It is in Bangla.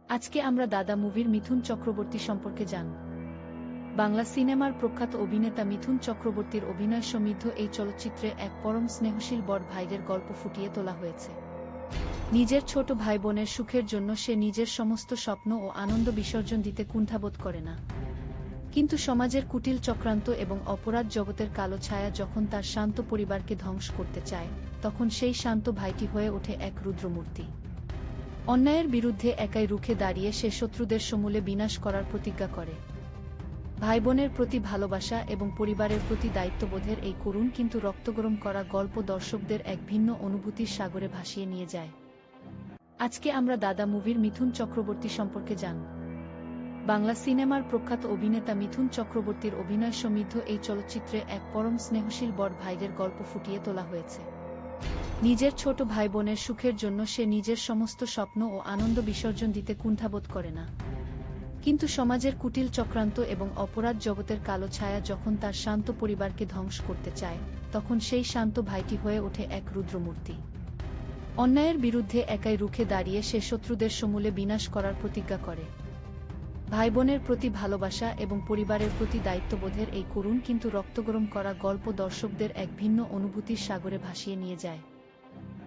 আজকে আমরা দাদা মুভির মিথুন চক্রবর্তী সম্পর্কে জানব। বাংলা সিনেমার প্রখ্যাত অভিনেতা মিথুন চক্রবর্তীর অভিনয় সমৃদ্ধ এই চলচ্চিত্রে এক পরম স্নেহশীল বড় ভাইয়ের গল্প ফুটিয়ে তোলা হয়েছে। নিজের ছোট ভাই বোনের সুখের জন্য সে নিজের সমস্ত স্বপ্ন ও আনন্দ বিসর্জন দিতে কুণ্ঠাবোধ করে না। কিন্তু সমাজের কুটিল চক্রান্ত এবং অপরাধ জগতের কালো ছায়া যখন তার শান্ত পরিবারকে ধ্বংস করতে চায়, তখন সেই শান্ত ভাইটি হয়ে ওঠে এক রুদ্রমূর্তি। অন্যায়ের বিরুদ্ধে একাই রুখে দাঁড়িয়ে সে শত্রুদের সমূলে বিনাশ করার প্রতিজ্ঞা করে। ভাই বোনের প্রতি ভালোবাসা এবং পরিবারের প্রতি দায়িত্ববোধের এই করুণ কিন্তু রক্তগরম করা গল্প দর্শকদের এক ভিন্ন অনুভূতির সাগরে ভাসিয়ে নিয়ে যায়। আজকে আমরা দাদা মুভির মিথুন চক্রবর্তী সম্পর্কে জানব। বাংলা সিনেমার প্রখ্যাত অভিনেতা মিথুন চক্রবর্তীর অভিনয় সমৃদ্ধ এই চলচ্চিত্রে এক পরম স্নেহশীল বড় ভাইয়ের গল্প ফুটিয়ে তোলা হয়েছে। নিজের ছোট ভাই বোনের সুখের জন্য সে নিজের সমস্ত স্বপ্ন ও আনন্দ বিসর্জন দিতে কুণ্ঠাবোধ করে না। কিন্তু সমাজের কুটিল চক্রান্ত এবং অপরাধ জগতের কালো ছায়া যখন তার শান্ত পরিবারকে ধ্বংস করতে চায়, তখন সেই শান্ত ভাইটি হয়ে ওঠে এক রুদ্রমূর্তি। অন্যায়ের বিরুদ্ধে একাই রুখে দাঁড়িয়ে সে শত্রুদের সমূলে বিনাশ করার প্রতিজ্ঞা করে। ভাই বোনের প্রতি ভালোবাসা এবং পরিবারের প্রতি দায়িত্ববোধের এই করুণ কিন্তু রক্তগরম করা গল্প দর্শকদের এক ভিন্ন অনুভূতির সাগরে ভাসিয়ে নিয়ে যায়।